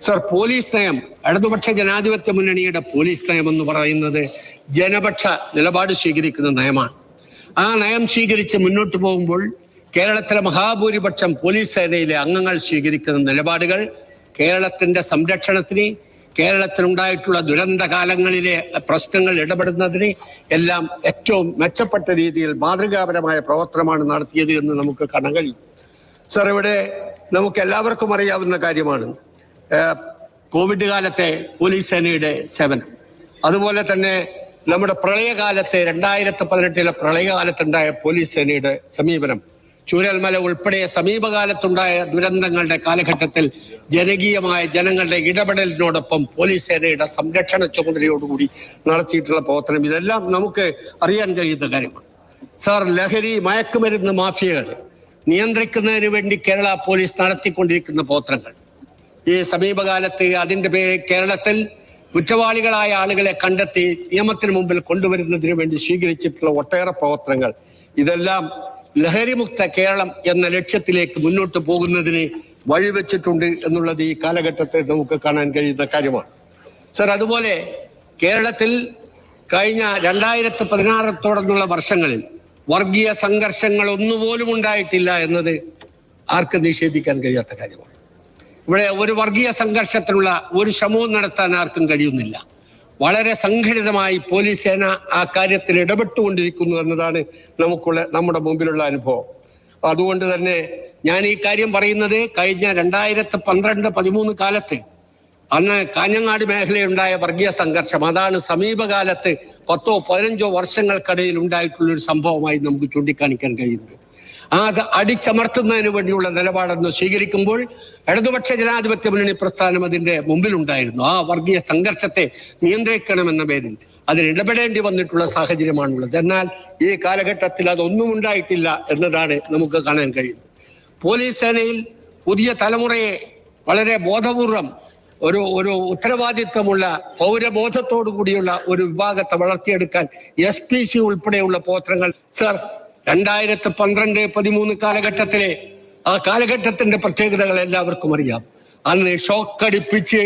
Sir, police നയം, ഇടതുപക്ഷ ജനാധിപത്യ മുന്നണിയുടെ പോലീസ് നയം എന്ന് പറയുന്നത് ജനപക്ഷ നിലപാട് സ്വീകരിക്കുന്ന നയമാണ്. ആ നയം സ്വീകരിച്ച് മുന്നോട്ട് പോകുമ്പോൾ കേരളത്തിലെ മഹാഭൂരിപക്ഷം പോലീസ് സേനയിലെ അംഗങ്ങൾ സ്വീകരിക്കുന്ന നിലപാടുകൾ കേരളത്തിന്റെ സംരക്ഷണത്തിന്, കേരളത്തിലുണ്ടായിട്ടുള്ള ദുരന്ത കാലങ്ങളിലെ പ്രശ്നങ്ങൾ ഇടപെടുന്നതിന് എല്ലാം ഏറ്റവും മെച്ചപ്പെട്ട രീതിയിൽ മാതൃകാപരമായ പ്രവർത്തനമാണ് നടത്തിയത് എന്ന് നമുക്ക് കാണാൻ കഴിയും. സർ, ഇവിടെ നമുക്ക് എല്ലാവർക്കും അറിയാവുന്ന കാര്യമാണ് കോവിഡ് കാലത്തെ പോലീസ് സേനയുടെ സേവനം. അതുപോലെ തന്നെ നമ്മുടെ പ്രളയകാലത്തെ 2018 പ്രളയകാലത്തുണ്ടായ പോലീസ് സേനയുടെ സമീപനം, ചൂരൽമല ഉൾപ്പെടെ സമീപകാലത്തുണ്ടായ ദുരന്തങ്ങളുടെ കാലഘട്ടത്തിൽ ജനകീയമായ ജനങ്ങളുടെ ഇടപെടലിനോടൊപ്പം പോലീസ് സേനയുടെ സംരക്ഷണ ചുമതലയോടുകൂടി നടത്തിയിട്ടുള്ള പ്രവർത്തനം, ഇതെല്ലാം നമുക്ക് അറിയാൻ കഴിയുന്ന കാര്യമാണ്. സാർ, ലഹരി മയക്കുമരുന്ന് മാഫിയകൾ നിയന്ത്രിക്കുന്നതിന് വേണ്ടി കേരള പോലീസ് നടത്തിക്കൊണ്ടിരിക്കുന്ന പ്രവർത്തനങ്ങൾ, ഈ സമീപകാലത്ത് അതിൻ്റെ കേരളത്തിൽ കുറ്റവാളികളായ ആളുകളെ കണ്ടെത്തി നിയമത്തിന് മുമ്പിൽ കൊണ്ടുവരുന്നതിന് വേണ്ടി സ്വീകരിച്ചിട്ടുള്ള ഒട്ടേറെ പ്രവർത്തനങ്ങൾ, ഇതെല്ലാം ലഹരിമുക്ത കേരളം എന്ന ലക്ഷ്യത്തിലേക്ക് മുന്നോട്ട് പോകുന്നതിന് വഴിവെച്ചിട്ടുണ്ട് എന്നുള്ളത് ഈ കാലഘട്ടത്തിൽ നമുക്ക് കാണാൻ കഴിയുന്ന കാര്യമാണ്. സർ, അതുപോലെ കേരളത്തിൽ കഴിഞ്ഞ 2016 തുടർന്നുള്ള വർഷങ്ങളിൽ വർഗീയ സംഘർഷങ്ങൾ ഒന്നുപോലും ഉണ്ടായിട്ടില്ല എന്നത് ആർക്കും നിഷേധിക്കാൻ കഴിയാത്ത കാര്യമാണ്. ഇവിടെ ഒരു വർഗീയ സംഘർഷത്തിനുള്ള ഒരു ശ്രമവും നടത്താൻ ആർക്കും കഴിയുന്നില്ല. വളരെ സംഘടിതമായി പോലീസ് സേന ആ കാര്യത്തിൽ ഇടപെട്ടുകൊണ്ടിരിക്കുന്നു എന്നതാണ് നമ്മുടെ മുമ്പിലുള്ള അനുഭവം. അതുകൊണ്ട് തന്നെ ഞാൻ ഈ കാര്യം പറയുന്നത് കഴിഞ്ഞ 2012-13 കാലത്ത് അന്ന് കാഞ്ഞങ്ങാട് മേഖലയുണ്ടായ വർഗീയ സംഘർഷം, അതാണ് സമീപകാലത്ത് 10-15 വർഷങ്ങൾക്കിടയിൽ ഉണ്ടായിട്ടുള്ളൊരു സംഭവമായി നമുക്ക് ചൂണ്ടിക്കാണിക്കാൻ കഴിയുന്നത്. അത് അടിച്ചമർത്തുന്നതിന് വേണ്ടിയുള്ള നിലപാടെന്ന് സ്വീകരിക്കുമ്പോൾ ഇടതുപക്ഷ ജനാധിപത്യ മുന്നണി പ്രസ്ഥാനം അതിന്റെ മുമ്പിലുണ്ടായിരുന്നു. ആ വർഗീയ സംഘർഷത്തെ നിയന്ത്രിക്കണമെന്ന പേരിൽ അതിന് ഇടപെടേണ്ടി വന്നിട്ടുള്ള സാഹചര്യമാണുള്ളത്. എന്നാൽ ഈ കാലഘട്ടത്തിൽ അതൊന്നും ഉണ്ടായിട്ടില്ല എന്നതാണ് നമുക്ക് കാണാൻ കഴിയുന്നത്. പോലീസ് സേനയിൽ പുതിയ തലമുറയെ വളരെ ബോധപൂർവം ഒരു ഉത്തരവാദിത്വമുള്ള പൗരബോധത്തോടു കൂടിയുള്ള ഒരു വിഭാഗത്തെ വളർത്തിയെടുക്കാൻ SPC ഉൾപ്പെടെയുള്ള പ്രവർത്തനങ്ങൾ. സർ, 2012-13 കാലഘട്ടത്തിലെ ആ കാലഘട്ടത്തിന്റെ പ്രത്യേകതകൾ എല്ലാവർക്കും അറിയാം. അന്ന് ഷോക്കടിപ്പിച്ച്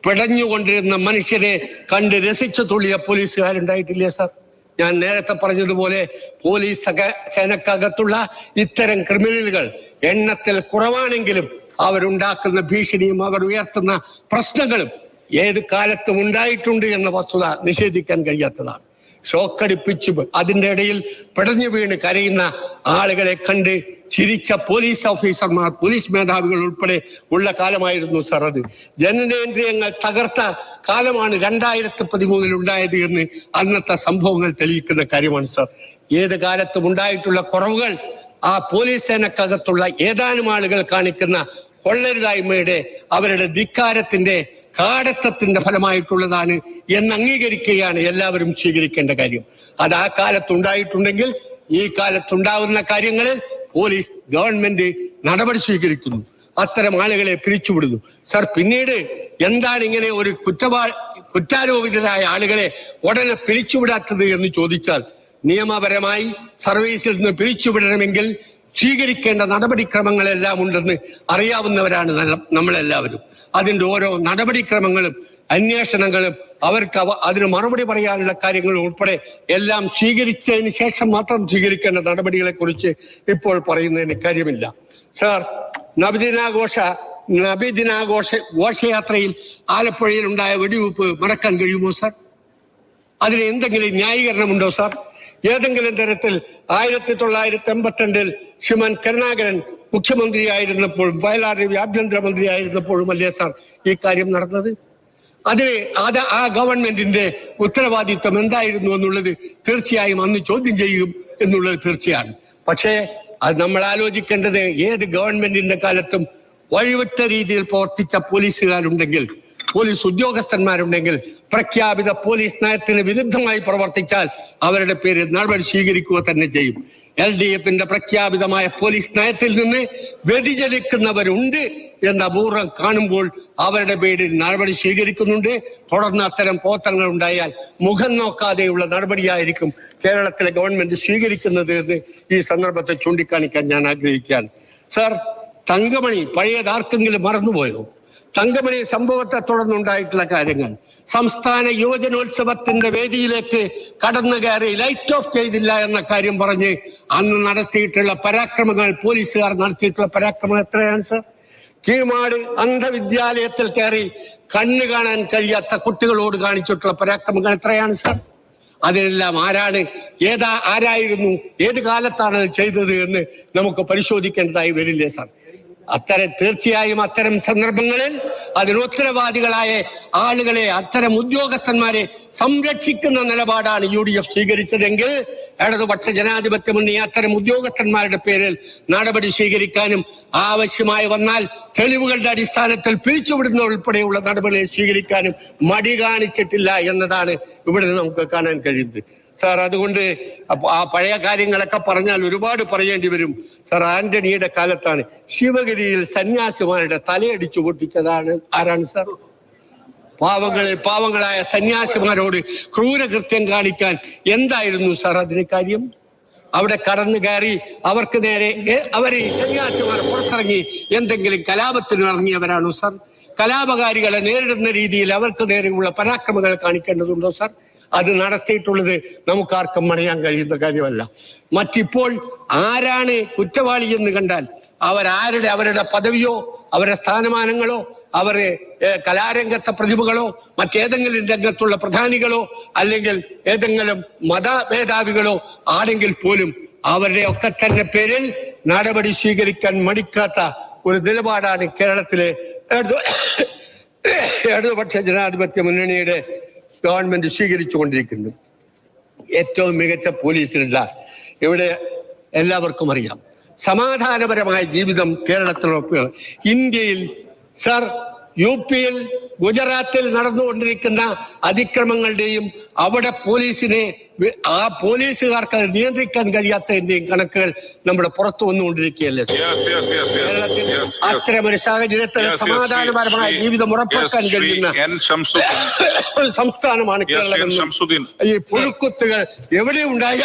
പിടഞ്ഞുകൊണ്ടിരുന്ന മനുഷ്യരെ കണ്ട് രസിച്ചു തുള്ളിയ പോലീസുകാരുണ്ടായിട്ടില്ലേ സാർ? ഞാൻ നേരത്തെ പറഞ്ഞതുപോലെ പോലീസ് സേനക്കകത്തുള്ള ഇത്തരം ക്രിമിനലുകൾ എണ്ണത്തിൽ കുറവാണെങ്കിലും അവരുണ്ടാക്കുന്ന ഭീഷണിയും അവർ ഉയർത്തുന്ന പ്രശ്നങ്ങളും ഏത് കാലത്തും ഉണ്ടായിട്ടുണ്ട് എന്ന വസ്തുത നിഷേധിക്കാൻ കഴിയാത്തതാണ്. ഷോക്കടിപ്പിച്ച് അതിൻ്റെ ഇടയിൽ പിടഞ്ഞു വീണ് കരയുന്ന ആളുകളെ കണ്ട് ചിരിച്ച പോലീസ് ഓഫീസർമാർ, പോലീസ് മേധാവികൾ ഉൾപ്പെടെ ഉള്ള കാലമായിരുന്നു സർ അത്. ജനനേന്ദ്രിയങ്ങൾ തകർത്ത കാലമാണ് 2013 ഉണ്ടായത് എന്ന് അന്നത്തെ സംഭവങ്ങൾ തെളിയിക്കുന്ന കാര്യമാണ് സർ. ഏത് കാലത്തും ഉണ്ടായിട്ടുള്ള കുറവുകൾ ആ പോലീസ് സേനക്കകത്തുള്ള ഏതാനും ആളുകൾ കാണിക്കുന്ന കൊള്ളരുതായ്മയുടെ, അവരുടെ ധിക്കാരത്തിന്റെ, കാടത്തത്തിന്റെ ഫലമായിട്ടുള്ളതാണ് എന്ന് അംഗീകരിക്കുകയാണ് എല്ലാവരും സ്വീകരിക്കേണ്ട കാര്യം. അത് ആ കാലത്തുണ്ടായിട്ടുണ്ടെങ്കിൽ ഈ കാലത്തുണ്ടാവുന്ന കാര്യങ്ങളിൽ പോലീസ് ഗവൺമെന്റ് നടപടി സ്വീകരിക്കുന്നു, അത്തരം ആളുകളെ പിരിച്ചുവിടുന്നു. സർ, പിന്നീട് എന്താണ് ഇങ്ങനെ ഒരു കുറ്റാരോപിതരായ ആളുകളെ ഉടനെ പിരിച്ചുവിടാത്തത് എന്ന് ചോദിച്ചാൽ, നിയമപരമായി സർവീസിൽ നിന്ന് പിരിച്ചുവിടണമെങ്കിൽ സ്വീകരിക്കേണ്ട നടപടിക്രമങ്ങളെല്ലാം ഉണ്ടെന്ന് അറിയാവുന്നവരാണ് നമ്മളെല്ലാവരും. അതിൻ്റെ ഓരോ നടപടിക്രമങ്ങളും അന്വേഷണങ്ങളും അവർക്ക് അതിന് മറുപടി പറയാനുള്ള കാര്യങ്ങൾ ഉൾപ്പെടെ എല്ലാം സ്വീകരിച്ചതിന് ശേഷം മാത്രം സ്വീകരിക്കേണ്ട നടപടികളെ കുറിച്ച് ഇപ്പോൾ പറയുന്നതിന് കാര്യമില്ല. സാർ, നബിദിനാഘോഷ ഘോഷയാത്രയിൽ ആലപ്പുഴയിൽ ഉണ്ടായ വെടിവെപ്പ് മറക്കാൻ കഴിയുമോ സാർ? അതിന് എന്തെങ്കിലും ന്യായീകരണമുണ്ടോ സാർ? ഏതെങ്കിലും തരത്തിൽ 1982 ശ്രീമാൻ കരുണാകരൻ മുഖ്യമന്ത്രിയായിരുന്നപ്പോൾ, വയലാർ ആഭ്യന്തരമന്ത്രി ആയിരുന്നപ്പോഴും അല്ലേ സാർ ഈ കാര്യം നടന്നത്? ആ ഗവൺമെന്റിന്റെ ഉത്തരവാദിത്വം എന്തായിരുന്നു എന്നുള്ളത് തീർച്ചയായും അന്ന് ചോദ്യം ചെയ്യും എന്നുള്ളത് തീർച്ചയാണ്. പക്ഷേ അത് നമ്മൾ ആലോചിക്കേണ്ടത്, ഏത് ഗവൺമെന്റിന്റെ കാലത്തും വഴിവിട്ട രീതിയിൽ പ്രവർത്തിച്ച പോലീസുകാരുണ്ടെങ്കിൽ, പോലീസ് ഉദ്യോഗസ്ഥന്മാരുണ്ടെങ്കിൽ, പ്രഖ്യാപിത പോലീസ് നയത്തിന് വിരുദ്ധമായി പ്രവർത്തിച്ചാൽ അവരുടെ പേരിൽ നടപടി സ്വീകരിക്കുക തന്നെ ചെയ്യും. LDFന്റെ പ്രഖ്യാപിതമായ പോലീസ് നയത്തിൽ നിന്ന് വ്യതിചലിക്കുന്നവരുണ്ട് എന്ന് അപൂർവം കാണുമ്പോൾ അവരുടെ പേരിൽ നടപടി സ്വീകരിക്കുന്നുണ്ട്. തുടർന്ന് അത്തരം പ്രവർത്തനങ്ങൾ ഉണ്ടായാൽ മുഖം നോക്കാതെയുള്ള നടപടിയായിരിക്കും കേരളത്തിലെ ഗവൺമെന്റ് സ്വീകരിക്കുന്നത് എന്ന് ഈ സന്ദർഭത്തെ ചൂണ്ടിക്കാണിക്കാൻ ഞാൻ ആഗ്രഹിക്കുകയാണ്. സാർ, തങ്കമണി പഴയതാർക്കെങ്കിലും മറന്നുപോയോ? തങ്കമണി സംഭവത്തെ തുടർന്നുണ്ടായിട്ടുള്ള കാര്യങ്ങൾ, സംസ്ഥാന യുവജനോത്സവത്തിന്റെ വേദിയിലേക്ക് കടന്നു കയറി ലൈറ്റ് ഓഫ് ചെയ്തില്ല എന്ന കാര്യം പറഞ്ഞ് അന്ന് നടത്തിയിട്ടുള്ള പരാക്രമങ്ങൾ, പോലീസുകാർ നടത്തിയിട്ടുള്ള പരാക്രമങ്ങൾ എത്രയാണ് സർ? കീമാട് അന്ധവിദ്യാലയത്തിൽ കയറി കണ്ണു കാണാൻ കഴിയാത്ത കുട്ടികളോട് കാണിച്ചിട്ടുള്ള പരാക്രമങ്ങൾ എത്രയാണ് സർ? അതിനെല്ലാം ആരായിരുന്നു, ഏത് കാലത്താണ് അത് ചെയ്തത് എന്ന് നമുക്ക് പരിശോധിക്കേണ്ടതായി വരില്ലേ സാർ? തീർച്ചയായും അത്തരം സന്ദർഭങ്ങളിൽ അതിനുത്തരവാദികളായ ആളുകളെ, അത്തരം ഉദ്യോഗസ്ഥന്മാരെ സംരക്ഷിക്കുന്ന നിലപാടാണ് UDF സ്വീകരിച്ചതെങ്കിൽ ഇടതുപക്ഷ ജനാധിപത്യ മുന്നണി അത്തരം ഉദ്യോഗസ്ഥന്മാരുടെ പേരിൽ നടപടി സ്വീകരിക്കാനും ആവശ്യമായി വന്നാൽ തെളിവുകളുടെ അടിസ്ഥാനത്തിൽ പിരിച്ചുവിടുന്ന ഉൾപ്പെടെയുള്ള നടപടികൾ സ്വീകരിക്കാനും മടി കാണിച്ചിട്ടില്ല എന്നതാണ് ഇവിടെ നമുക്ക് കാണാൻ കഴിയുന്നത് സാർ. അതുകൊണ്ട് ആ പഴയ കാര്യങ്ങളൊക്കെ പറഞ്ഞാൽ ഒരുപാട് പറയേണ്ടി വരും സാർ. ആന്റണിയുടെ കാലത്താണ് ശിവഗിരിയിൽ സന്യാസിമാരുടെ തലയടിച്ചു പൊട്ടിച്ചതാണ് ആരാണ് സാർ? പാവങ്ങളായ സന്യാസിമാരോട് ക്രൂരകൃത്യം കാണിക്കാൻ എന്തായിരുന്നു സാർ അതിന് കാര്യം? അവിടെ കടന്നു കയറി അവർക്ക് നേരെ സന്യാസിമാർ പുറത്തിറങ്ങി എന്തെങ്കിലും കലാപത്തിന് ഇറങ്ങിയവരാണോ സാർ? കലാപകാരികളെ നേരിടുന്ന രീതിയിൽ അവർക്ക് നേരെയുള്ള പരാക്രമങ്ങൾ കാണിക്കേണ്ടതുണ്ടോ സാർ? അത് നടത്തിയിട്ടുള്ളത് നമുക്കാർക്കും അറിയാൻ കഴിയുന്ന കാര്യമല്ല. മറ്റിപ്പോൾ ആരാണ് കുറ്റവാളി എന്ന് കണ്ടാൽ അവരുടെ പദവിയോ അവരുടെ സ്ഥാനമാനങ്ങളോ അവരെ കലാരംഗത്തെ പ്രതിഭകളോ മറ്റേതെങ്കിലും രംഗത്തുള്ള പ്രധാനികളോ അല്ലെങ്കിൽ ഏതെങ്കിലും മതമേധാവികളോ ആണെങ്കിൽ പോലും അവരുടെ ഒക്കെ തന്നെ പേരിൽ നടപടി സ്വീകരിക്കാൻ മടിക്കാത്ത ഒരു നിലപാടാണ് കേരളത്തിലെ ഇടതുപക്ഷ ജനാധിപത്യ മുന്നണിയുടെ ഗവൺമെന്റ് സ്വീകരിച്ചുകൊണ്ടിരിക്കുന്നത്. ഏറ്റവും മികച്ച പോലീസിനുള്ള ഇവിടെ എല്ലാവർക്കും അറിയാം, സമാധാനപരമായ ജീവിതം കേരളത്തിലൊപ്പം ഇന്ത്യയിൽ സർ, UP-യിൽ ഗുജറാത്തിൽ നടന്നുകൊണ്ടിരിക്കുന്ന അതിക്രമങ്ങളുടെയും അവിടെ ആ പോലീസുകാർക്ക് അത് നിയന്ത്രിക്കാൻ കഴിയാത്തതിന്റെയും കണക്കുകൾ നമ്മുടെ പുറത്തു വന്നുകൊണ്ടിരിക്കുകയല്ലേ? കേരളത്തിൽ അത്തരമൊരു സാഹചര്യത്തിൽ സമാധാനപരമായ ജീവിതം ഉറപ്പാക്കാൻ കഴിയുന്ന ഒരു സംസ്ഥാനമാണ് കേരളം. ഈ പുഴുക്കുത്തുകൾ എവിടെ ഉണ്ടായ